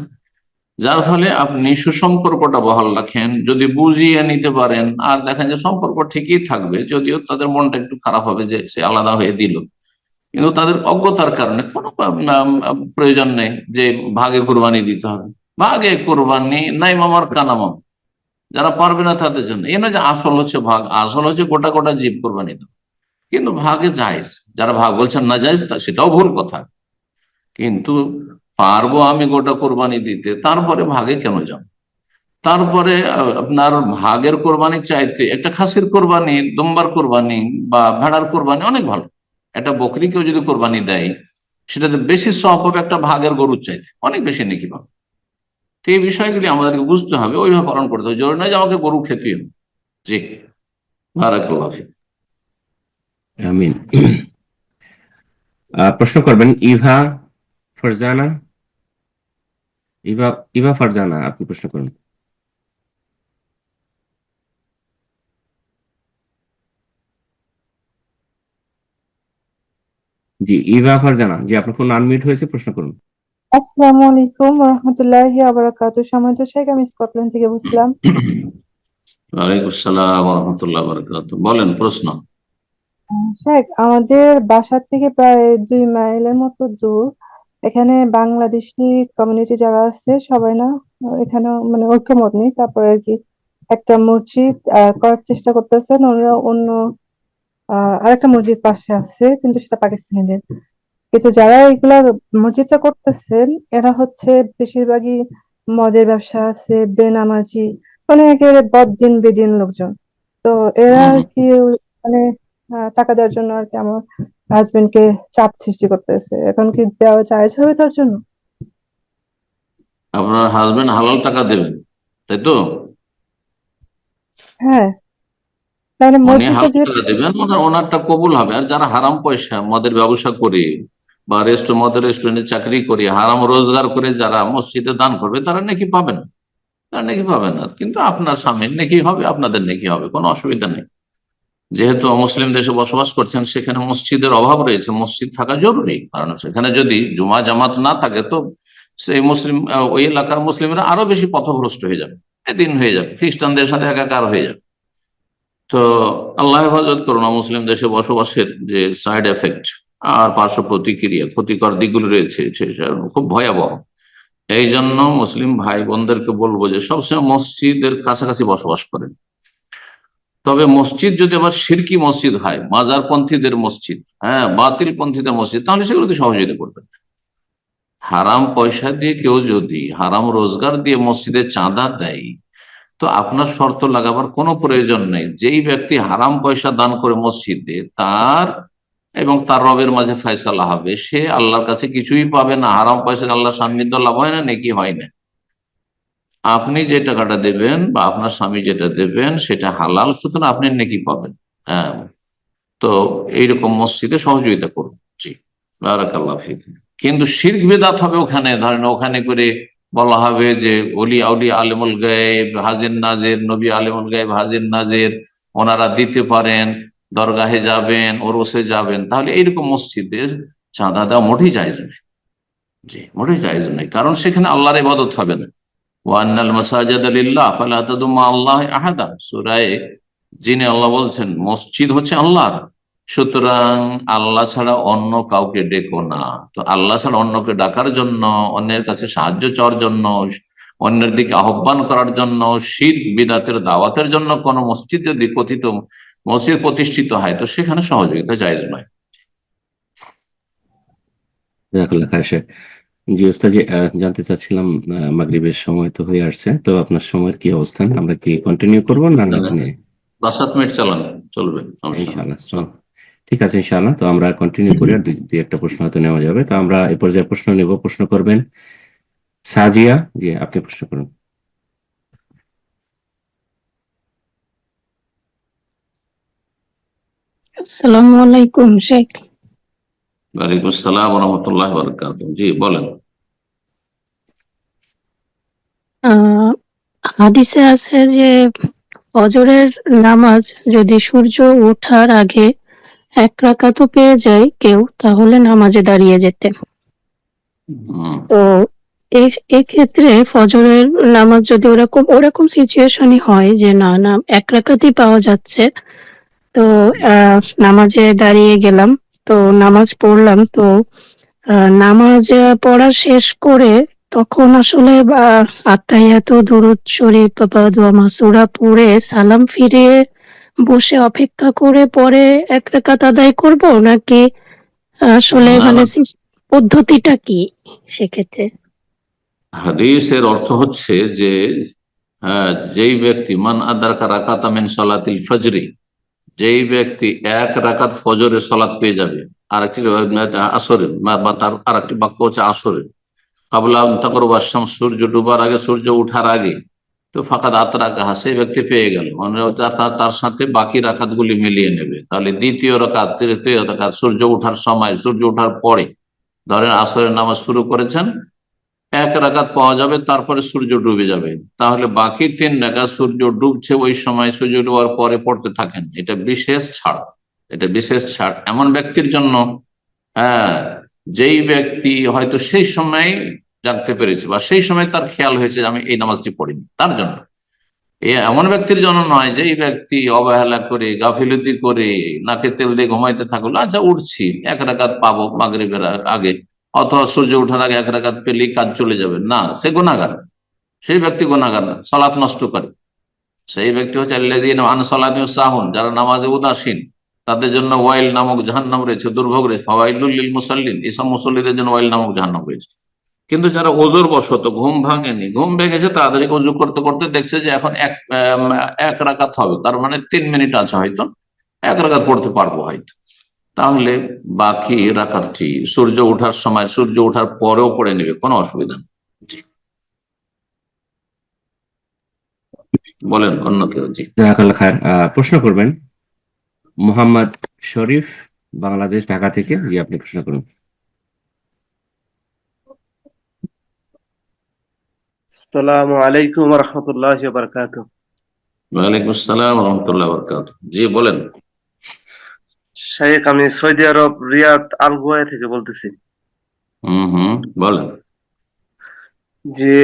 যার ফলে আপনি সুসম্পর্কটা বহাল রাখেন, যদি বুঝিয়ে নিতে পারেন আর দেখেন যে সম্পর্ক ঠিকই থাকবে, যদিও তাদের মনটা একটু খারাপ হবে যে সে আলাদা হয়ে দিল, কিন্তু তাদের অজ্ঞতার কারণে কোনো প্রয়োজন নেই যে ভাগে কোরবানি দিতে হবে। ভাগে কোরবানি নাই মামার কানামাম, যারা পারবে না তাদের জন্য। এই নয় যে আসল হচ্ছে ভাগ, আসল হচ্ছে গোটা গোটা জীব কোরবানি দেওয়া, কিন্তু ভাগে জায়েজ। যারা ভাগ বলছেন না জায়েজ, সেটাও ভুল কথা। কিন্তু পারবো আমি গোটা কোরবানি দিতে, তারপরে ভাগে কেন যাব? তারপরে আপনার ভাগের কোরবানি চাইতে একটা খাসির কোরবানি, দুম্বার কোরবানি বা ভেড়ার কোরবানি অনেক ভালো। একটা বকরিকেও যদি কোরবানি দেয়, সেটাতে বেশি সওয়াব পাবে একটা ভাগের গরুর চাইতে, অনেক বেশি নেকি পাবে। তো এই বিষয়গুলি আমাদেরকে বুঝতে হবে, ওইভাবে পালন করতে হবে। জরুরি নয় যে আমাকে গরু খেতে হবে। জি, বারাকাল্লাহ ফিক। আমিন। প্রশ্ন করবেন ইভা ফারজানা। ইভা ফারজানা, আপনি প্রশ্ন করুন। জি, ইভা ফারজানা, জি আপনার ফোন আনমিউট হয়েছে, প্রশ্ন করুন। আসসালামু আলাইকুম রহমতুল্লাহি ওয়া বারাকাতুহু। সম্মানিত শেখ, আমি স্কটল্যান্ড থেকে বলছিলাম। ওয়ালাইকুম আসসালাম ওয়া রাহমাতুল্লাহি ওয়া বারাকাতুহু। বলেন প্রশ্ন। শেখ, আমাদের বাসার থেকে প্রায় 2 মাইলের মতো দূর। এখানে বাংলাদেশি কমিউনিটি যারা আছে সবাই না, এখানে মানে ঐক্যমত নেই। তারপরে আর কি একটা মসজিদ করার চেষ্টা করতেছেন ওনারা, অন্য আরেকটা মসজিদ পাশে আছে, কিন্তু সেটা পাকিস্তানিদের। কিন্তু যারা এগুলা মসজিদটা করতেছেন এরা হচ্ছে বেশিরভাগই মদের ব্যবসা আছে, বেনামাজি, মানে একেবারে বদ্দিন বেদিন লোকজন। তো এরা আর কি মানে টাকা দেওয়ার জন্য আর কি আমার হাজবেন্ডকে চাপ সৃষ্টি করতেছে। এখন কি দেওয়া জায়েজ হবে তার জন্য? আপনার হাজবেন্ড হালাল টাকা দেবেন, তাই তো? হ্যাঁ, তাহলে উনি মসজিদটা হালাল যেহেতু টাকা দেবেন, ওনারটা কবুল হবে। আর যারা হারাম পয়সা মদের ব্যবসা করে বা মদের রেস্টুরেন্টে চাকরি করে হারাম রোজগার করে যারা মসজিদে দান করবে, তারা নাকি পাবেন, তারা নাকি পাবেন না। কিন্তু আপনার স্বামীর নেকি হবে, আপনাদের নেকি হবে, কোনো অসুবিধা নেই। যেহেতু মুসলিম দেশে বসবাস করছেন, সেখানে মসজিদের অভাব রয়েছে, মসজিদ থাকা জরুরি। কারণ সেখানে যদি জুমা জামাত না থাকে, তো সেই ওই এলাকার মুসলিমরা আরো বেশি পথভ্রষ্ট হয়ে যাবে, এদিন হয়ে যাবে, খ্রিস্টানদের সাথে একাকার হয়ে যাবে। তো আল্লাহ হেফাজত করুন। মুসলিম দেশে বসবাসের যে সাইড এফেক্ট আর পার্শ্ব প্রতিক্রিয়া, ক্ষতিকর দিকগুলো রয়েছে, সেটা খুব ভয়াবহ। এই জন্য মুসলিম ভাই বোনদেরকে বলবো যে সবসময় মসজিদের কাছাকাছি বসবাস করেন। তবে মসজিদ যদি আবার শিরকি মসজিদ হয়, মাজার পন্থীদের মসজিদ, হ্যাঁ বাতিল পন্থীদের মসজিদ, তাহলে সেগুলোতে সহযোগিতা করবেন। হারাম পয়সা দিয়ে কেউ যদি হারাম রোজগার দিয়ে মসজিদে চাঁদা দেয়, তো আপনার শর্ত লাগাবার কোনো প্রয়োজন নেই। যেই ব্যক্তি হারাম পয়সা দান করে মসজিদে, তার এবং তার রবের মাঝে ফয়সালা হবে, সে আল্লাহর কাছে কিছুই পাবে না। হারাম পয়সা আল্লাহর সান্নিধ্য লাভ হয় না, নেকি হয় না। আপনি যে টাকাটা দেবেন বা আপনার স্বামী যেটা দেবেন সেটা হালাল, সুতরাং আপনি নেকি পাবেন। হ্যাঁ, তো এইরকম মসজিদে সহযোগিতা করুন। জি, বারাকাল্লাহ ফিক। কিন্তু শিরক বিদআত হবে ওখানে। ধরেন ওখানে করে বলা হবে যে ওলি আউলিয়া আলেমুল গায়েব হাজির নাজির, নবী আলেমুল গায়েব হাজির নাজির, ওনারা দিতে পারেন, দরগাহে যাবেন, ওরসে যাবেন, তাহলে এইরকম মসজিদে চাঁদা দেওয়া মোটেই জায়েজ নেই। জি, মোটেই জায়েজ নেই, কারণ সেখানে আল্লাহর ইবাদত হবে না। ওয়ান্নাল মাসাজিদা লিল্লাহ ফালা তাদউ মা আল্লাহি আহাদা, সূরা জিনে আল্লাহ বলছেন মসজিদ হচ্ছে আল্লাহর, সুতরাং আল্লাহ ছাড়া অন্য কাউকে ডেকো না। তো আল্লাহ ছাড়া অন্যকে ডাকার জন্য, অন্যের কাছে সাহায্য চাওয়ার জন্য, অন্যের দিকে আহ্বান করার জন্য, শিরক বিদআতের দাওয়াতের জন্য কোন মসজিদ যদি কথিত মসজিদ প্রতিষ্ঠিত হয়, তো সেখানে সহযোগিতা জায়েজ নয়। জাযাকাল্লাহ খায়ের শেখ। জি ওস্তাদ, জানতে চাচ্ছিলাম, মাগরিবের সময় তো হয়ে আসছে, তো আপনার সময়ের কি অবস্থান? আমরা কি কন্টিনিউ করবো না এখানে? 5-7 মিনিট চালান, চলবে, সমস্যা নেই। ইনশাআল্লাহ, ঠিক আছে ইনশাআল্লাহ। তো আমরা কন্টিনিউ করি, আর দুই একটা প্রশ্ন হয়তো নেওয়া যাবে। তো আমরা এই পর্যায়ে প্রশ্ন নেব। প্রশ্ন করবেন সাজিয়া। জি, আপনি প্রশ্ন করুন। আসসালামু আলাইকুম শেখ। ওয়ালাইকুম আসসালাম ওয়া রাহমাতুল্লাহি ওয়া বারাকাতুহু। জি বলেন। হাদিসে আছে যে ফজরের নামাজ যদি সূর্য ওঠার আগে 1 রাকাতও পেয়ে যায় কেউ, তাহলে নামাজে দাঁড়িয়ে যেতে। তো এক্ষেত্রে ফজরের নামাজ যদি ওরকম সিচুয়েশনই হয় যে না এক রাকাতই পাওয়া যাচ্ছে, তো নামাজে দাঁড়িয়ে গেলাম, তো নামাজ পড়লাম, তো নামাজ পড়া শেষ করে তখন আসলে আত্তাহিয়াত, দুরূদ শরীফ বা দোয়া মাসুরা পড়ে সালাম ফিরিয়ে বসে অপেক্ষা করে পরে এক রাকাত আদায় করব, নাকি আসলে না, না, পদ্ধতিটা কি সেক্ষেত্রে? হাদিসের অর্থ হচ্ছে যে যেই ব্যক্তি মান আদারকা রাকাতা মিন সালাতিল ফজরি, যেই ব্যক্তি এক রাকাত ফজরের সালাত পেয়ে যাবে, আরেকটি আসরের বা তার আরেকটি বাক্য হচ্ছে আসরের, কাবলা তাকরুবা শামস, সূর্য ডুবার আগে, সূর্য উঠার আগে, তো ফাকাদ আতরাকাহা, সেই ব্যক্তি পেয়ে গেল, মানে তার সাথে বাকি রাকাত গুলি মিলিয়ে নেবে। তাহলে দ্বিতীয় রাকাত, তৃতীয় রাকাত, সূর্য উঠার সময়, সূর্য উঠার পরে, ধরেন আসরের নামাজ শুরু করেছেন, এক রাকাত পাওয়া যাবে, তারপরে সূর্য ডুবে যাবে, তাহলে বাকি 3 রাকাত সূর্য ডুবছে ওই সময়, সূর্য ডুবার পরে পড়তে থাকেন। এটা বিশেষ ছাড়, এটা বিশেষ ছাড় এমন ব্যক্তির জন্য, হ্যাঁ, যেই ব্যক্তি হয়তো সেই সময় জানতে পেরেছে বা সেই সময় তার খেয়াল হয়েছে যে আমি এই নামাজটি পড়িনি, তার জন্য। এমন ব্যক্তির জন্য নয় যে এই ব্যক্তি অবহেলা করে, গাফিলতি করে, নাকে তেল দিয়ে ঘুমাইতে থাকলো, আচ্ছা উঠছি, এক রাকাত পাবো মাগরিবের আগে, অথবা সূর্য ওঠার আগে এক রাকাত পেলেই কাজ চলে যাবে, না, সে গুনাহগার। সেই ব্যক্তি গুনাহগার না, সালাত নষ্ট করে। সেই ব্যক্তি হচ্ছে আল্লাযীনা আন সালাতিহিম সাহুন, যারা নামাজে উদাসীন, তাদের জন্য ওয়াইল নামক জাহান্নাম রয়েছে, দুর্ভোগ রয়েছে। ফাওয়াইলুল লিল মুসাল্লিন, এসব মুসল্লিদের জন্য ওয়াইল নামক জাহান্নাম রয়েছে। কিন্তু যারা ওজোর বশত, ঘুম ভাঙেনি, ঘুম ভেঙেছে, তাদেরকে ওযু করতে করতে দেখছে যে এখন এক রাকাত হবে, তার মানে 3 মিনিট আছে, হয়তো এক রাকাত পড়তে পারবো হয়তো, তাহলে বাকি রাকাতটি সূর্য ওঠার সময়, সূর্য ওঠার পরেও পড়ে নেবে, কোনো অসুবিধা নেই। বলেন অন্য কেউ। জি, জাযাকাল্লাহ খায়ের। প্রশ্ন করবেন মোহাম্মদ শরীফ, বাংলাদেশ, ঢাকা থেকে। জি, আপনি প্রশ্ন করুন। আসসালামু আলাইকুম ওয়া রাহমাতুল্লাহি ওয়া বারাকাতুহু। ওয়ালাইকুম আসসালাম ওয়া রাহমাতুল্লাহি ওয়া বারাকাতুহু। জি বলেন। শাইখ, আমি সৌদি আরব রিয়াদ আল গুয়াই থেকে বলতেছি। বলেন। যে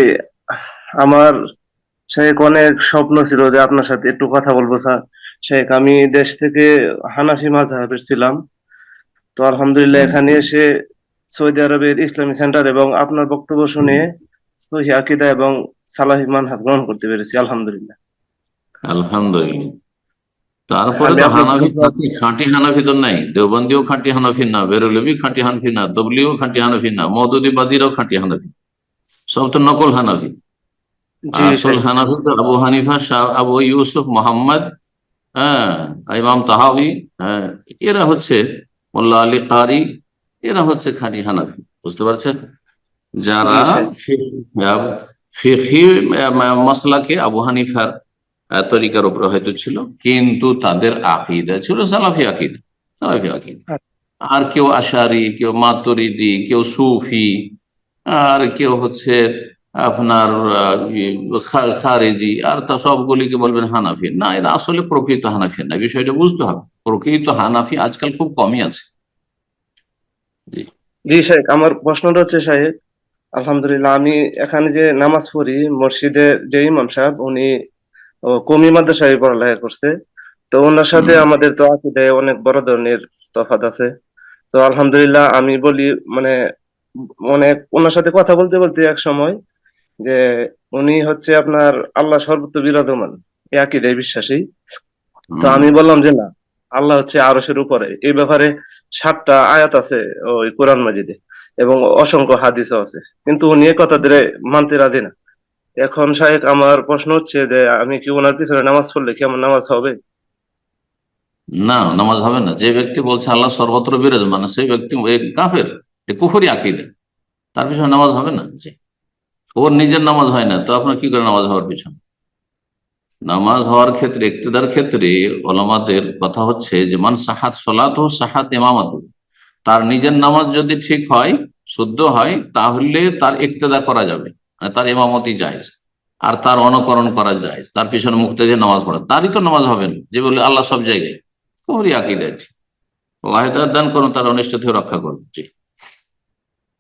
আমার শাইখ অনেক স্বপ্ন ছিল যে আপনার সাথে একটু কথা বলবো স্যার। শাইখ, আমি দেশ থেকে হানাফি মাযহাবের ছিলাম, তো আলহামদুলিল্লাহ এখানে এসে সৌদি আরবের ইসলামী সেন্টার এবং আপনার বক্তব্য শুনে সহিহ আকীদা এবং সালাফি মানহাজ গ্রহণ করতে পেরেছি, আলহামদুলিল্লাহ। আলহামদুলিল্লাহ। তারপরে আমি তো আপনার হানাফি, খাঁটি হানাফি তো নাই, দেওবন্দিও খাঁটি হানাফি না, বেরলভি খাঁটি হানাফি না, তবলিও খাঁটি হানাফি না, মওদুদিবাদীরাও খাঁটি হানাফি, সব তো নকল হানাফি। জি আসল শাইখ। হানাফি তো আবু হানিফা, আবু ইউসুফ, মোহাম্মদ, হ্যাঁ, ইমাম তাহাবি, হ্যাঁ, এরা হচ্ছে মোল্লা আলী কারি, এরা হচ্ছে খাঁটি হানাফি, বুঝতে পারছেন? যারা জি শাইখ। ফিকহি মাসলাকে আবু হানিফার তরিকার উপরে হয়তো ছিল, কিন্তু তাদের আকীদা ছিল সালাফি আকীদা, সালাফি আকীদা। আর কেউ আশারি, কেউ মাতুরিদি, কেউ সুফি, আর কেউ হচ্ছে আপনার খারেজি, আর তা সবগুলিকে বলবেন হানাফি। না, এরা আসলে প্রকৃত হানাফি না, বিষয়টা বুঝতে হবে। প্রকৃত হানাফি আজকাল খুব কমই আছে। জি শাইখ, আমার প্রশ্নটা হচ্ছে শাইখ, আলহামদুলিল্লাহ আমি এখানে যে নামাজ পড়ি, মসজিদের যে ইমাম সাহেব উনি কওমি মাদ্রাসায় পড়ালেখা করছে, তো ওনার সাথে আমাদের তো আকীদায় অনেক বড় ধরনের তফাৎ আছে। তো আলহামদুলিল্লাহ আমি বলি মানে অনেক ওনার সাথে কথা বলতে বলতে এক সময় যে উনি হচ্ছে আপনার আল্লাহ সর্বত্র বিরাজমান, এই আকীদায় বিশ্বাসী। তো আমি বললাম যে না, আল্লাহ হচ্ছে আরশের উপরে, এই ব্যাপারে 7টা আয়াত আছে ওই কোরআন মাজিদে এবং অসংখ্য হাদিসও আছে, কিন্তু উনি এ কথা ধরে মানতে রাজি না। এখন শাইখ আমার প্রশ্ন হচ্ছে যে আমি কি ওনার পিছনে নামাজ পড়লে কি আমার নামাজ হবে? না, নামাজ হবে না। যে ব্যক্তি বলছে আল্লাহ সর্বত্র বিরাজমান, সেই ব্যক্তি কাফের, কুফরি আকীদা, তার পিছনে নামাজ হবে না। জি, ওর নিজের নামাজ হয় না, তো আপনার কি করে নামাজ হওয়ার পিছনে? নামাজ হওয়ার ক্ষেত্রে, ইক্তেদার ক্ষেত্রে ওলামাদের কথা হচ্ছে যে মান সাহাত সলাত ও সাহাত ইমামাত, তার নিজের নামাজ যদি ঠিক হয়, শুদ্ধ হয়, তাহলে তার ইক্তেদা করা যাবে, মানে তার ইমামতি জায়েজ, আর তার অনুকরণ করা যায়, তার পিছনে মুক্তাদি নামাজ পড়া, তারই তো নামাজ হবে না। যে বলে আল্লাহ সব জায়গায়, কুফরি আকীদা। আল্লাহ হিদায়াত দান করুন, তার অনিষ্ট থেকে রক্ষা করুন। জি,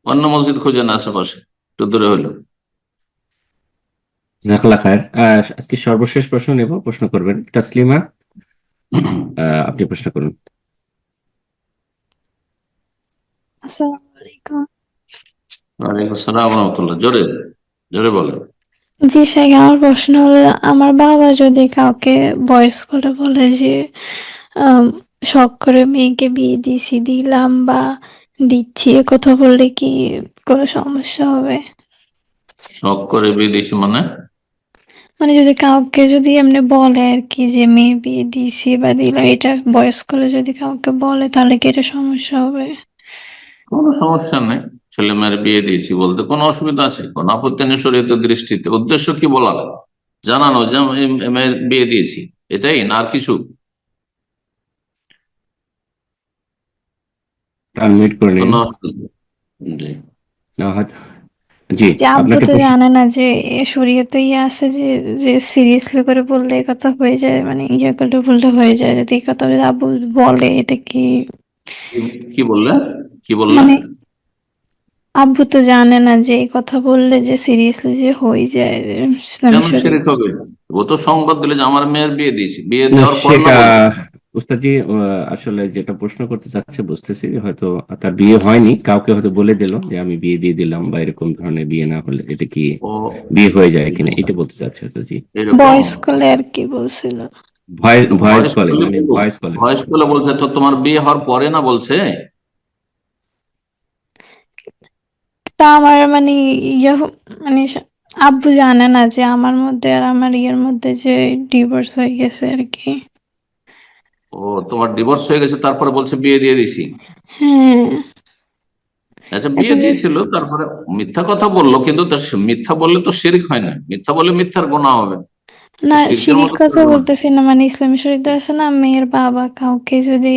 অন্য মসজিদ খুঁজে না, আশেপাশে একটু দূরে হলো। জাযাকাল্লাহ খায়ের। আজকে সর্বশেষ প্রশ্ন নেব, প্রশ্ন করবেন তাসলিমা। আপনি প্রশ্ন করুন। আসসালামু আলাইকুম। ওয়ালাইকুম আসসালাম ওয়া রাহমাতুল্লাহ। জোরে জোরে বলেন। জি শেখ, আমার প্রশ্ন হলো, আমার বাবা যদি কাউকে ভয়েস করে বলে যে আম, শখ করে মেয়েকে বিয়ে দিলাম বা দিচ্ছি, এ কথা বললে কি কোনো সমস্যা হবে? শখ করে বিয়ে দিয়েছি মানে? মানে যদি কাউকে যদি এমনি বলে আর কি যে মেয়ে বিয়ে দিছি বা দিলাম, এটা ভয়েস করে যদি কাউকে বলে তাহলে কি এটা সমস্যা হবে? কোনো সমস্যা নেই, ছেলে মেয়ের বিয়ে দিয়েছি বলতে কোনো অসুবিধা আছে? কোনো আপত্তি নেই শরীয়তের দৃষ্টিতে। উদ্দেশ্য কি বলা? জানানো যে আমি মেয়ের বিয়ে দিয়েছি, এটাই না আর কিছু? আনমিউট করে নিন। কোনো অসুবিধা জি না হয়তো, জি যে আব্বু আপনাকে তো প্রশ্ন। জানে না যে শরীয়তে ইয়ে আছে যে যে সিরিয়াসলি করে বললে এই কথা হয়ে যায়, মানে ইয়ে করলে বললে হয়ে যায়। যদি এই কথা যদি আব্বু বলে, এটা কি কি বললে? কি বললে? মানে আব্বু তো জানে না যে এই কথা বললে যে সিরিয়াসলি যে হয়ে যায় ইসলামী কেন শরীয়ত। শিরক হবে? ও তো সংবাদ দিলে যে আমার মেয়ের বিয়ে দিয়েছি, বিয়ে না, দেওয়ার পর না বলছে। উস্তাদজি আসলে যেটা প্রশ্ন করতে চাচ্ছে বুঝতেছি, হয়তো তার বিয়ে হয়নি, কাউকে হয়তো বলে দিল যে আমি বিয়ে দিয়ে দিলাম, বা এরকম ধরনের বিয়ে না হলে এটা কি ও বিয়ে হয়ে যায় কিনা এটা বলতে চাচ্ছে হয়তো। জি, এরকম বয়স করলে আর কি বলছিল। ভয়েস কলে, মানে ভয়েস কলে। ভয়েস কলে বলছে তো, তোমার বিয়ে হওয়ার পরে না বলছে? তা আমার মানে ইয়ে মানে আব্বু জানে না যে আমার মধ্যে আর আমার ইয়ের মধ্যে যে ডিভোর্স হয়ে গেছে আর কি। ও, তোমার ডিভোর্স হয়ে গেছে তারপরে বলছে বিয়ে দিয়ে দিছি? হ্যাঁ, আচ্ছা, বিয়ে এখন দিয়েছিল তারপরে মিথ্যা কথা বললো, কিন্তু তার মিথ্যা বললে তো শিরক হয় না, মিথ্যা বললে মিথ্যার গুনাহ হবে, তো না, শিরকের শিরিক মতো কথা করবে না। বলতেছি না, মানে ইসলামী শরীয়তে আছে না, মেয়ের বাবা কাউকে যদি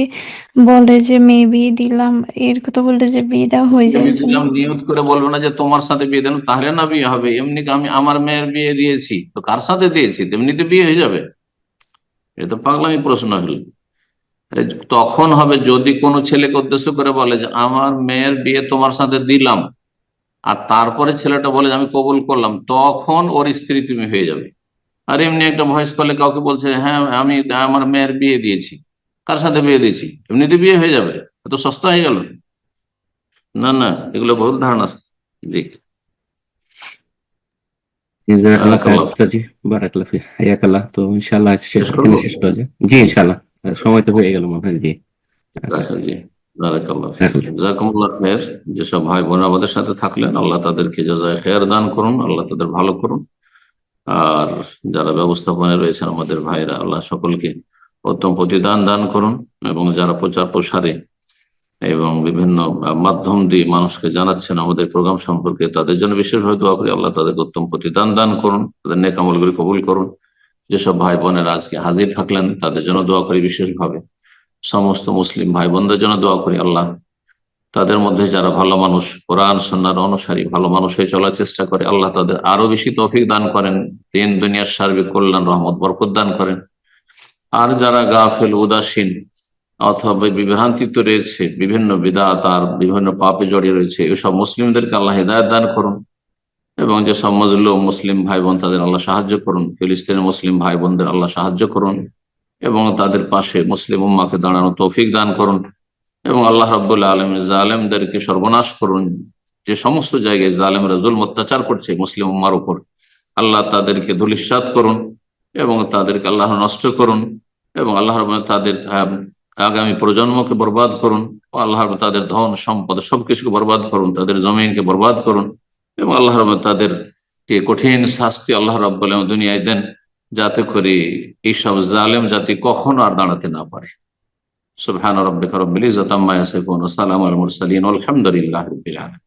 বলে যে মেয়ে বিয়ে দিলাম, এর কথা বলতে যে বিয়ে দেওয়া হয়ে যায় আমি এই জন্য। দিলাম নিয়ত করে বলবো না যে তোমার সাথে বিয়ে দেন, তাহলে না বিয়ে হবে। এমনি আমি আমার মেয়ের বিয়ে দিয়েছি, তো কার সাথে দিয়েছি, তেমনিতে বিয়ে হয়ে যাবে? এটা তো পাগলামি প্রশ্ন হলো। তখন হবে যদি কোনো ছেলেকে উদ্দেশ্য করে বলে যে আমার মেয়ের বিয়ে তোমার সাথে দিলাম, আর তারপরে ছেলেটা বলে যে আমি কবুল করলাম, তখন ওর স্ত্রী তুমি হয়ে যাবে। আর এমনি একটা ভয়েস কলে কাউকে বলছে হ্যাঁ আমি আমার মেয়ের বিয়ে দিয়েছি, কার সাথে বিয়ে দিয়েছি, এমনিতে বিয়ে হয়ে যাবে, এত সস্তা হয়ে গেল? না না, এগুলো ভুল ধারণা আছে। জি, জাযাকাল্লাহ খায়ের বারাকাল্লাহ। উস্তাদজি, বারাকাল্লাহ ফি হায়াকাল্লাহ। তো ইনশাআল্লাহ শেষ এখানে করবো? শেষ করা যায়। জি ইনশাআল্লাহ, সময় তো হয়ে গেল মনে হয়। জি আচ্ছা, আচ্ছা, জি, বারাকাল্লাহ ফিক। জাযাকাল্লাহ। জাযাকুমুল্লাহ খায়ের। যেসব ভাই বোন আমাদের সাথে থাকলেন, আল্লাহ তাদেরকে জাযায়ে খায়ের দান করুন, আল্লাহ তাদের ভালো করুন। আর যারা ব্যবস্থাপনায় রয়েছেন আমাদের ভাইরা, আল্লাহ সকলকে উত্তম প্রতিদান দান করুন। এবং যারা প্রচার প্রসারে এবং বিভিন্ন মাধ্যম দিয়ে মানুষকে জানাচ্ছেন আমাদের প্রোগ্রাম সম্পর্কে, তাদের জন্য বিশেষভাবে দোয়া করি, আল্লাহ তাদেরকে উত্তম প্রতিদান দান করুন, তাদের নেক আমলগুলি কবুল করুন। যেসব ভাই বোনেরা আজকে হাজির থাকলেন তাদের জন্য দোয়া করি বিশেষভাবে। সমস্ত মুসলিম ভাই বোনদের জন্য দোয়া করি, আল্লাহ তাদের মধ্যে যারা ভালো মানুষ, কোরআন সুন্নাহর অনুসারী ভালো মানুষ হয়ে চলার চেষ্টা করে, আল্লাহ তাদের আরো বেশি তৌফিক দান করেন, দিন দুনিয়ার সার্বিক কল্যাণ রহমত বরকত দান করেন। আর যারা গাফেল উদাসীন অথবা বিভ্রান্তিতে রয়েছে, বিভিন্ন বিদআত আর বিভিন্ন পাপে জড়িয়ে রয়েছে, এসব মুসলিমদেরকে আল্লাহ হিদায়াত দান করুন। এবং যেসব মজলুম মুসলিম ভাই বোন তাদের আল্লাহ সাহায্য করুন, ফিলিস্তিনের মুসলিম ভাই বোনদের আল্লাহ সাহায্য করুন এবং তাদের পাশে মুসলিম উম্মাকে দাঁড়ানো তৌফিক দান করুন। এবং আল্লাহ রাব্বুল আলামিন জালেমদেরকে সর্বনাশ করুন। যে সমস্ত জায়গায় জালেমরা জুলম অত্যাচার করছে মুসলিম উম্মার উপর, আল্লাহ তাদেরকে ধূলিসাৎ করুন এবং তাদেরকে আল্লাহ নষ্ট করুন। এবং আল্লাহ রাব্বুল তাদের আগামী প্রজন্মকে বরবাদ করুন। আল্লাহ রাব্বুল তাদের ধন সম্পদ সবকিছুকে বরবাদ করুন, তাদের জমিনকে বরবাদ করুন। এবং আল্লাহ রাব্বুল তাদেরকে কঠিন শাস্তি আল্লাহ রাব্বুল আলামিন দুনিয়ায় দেন, যাতে করে এইসব জালেম জাতি কখনো আর দাঁড়াতে না পারে। সুবহান রাব্বিকা রাব্বিল ইজ্জাতি আম্মা ইয়াসিফুন ওয়া সালামুল মুরসালিন ওয়ালহামদুলিল্লাহি রাব্বিল আলামিন।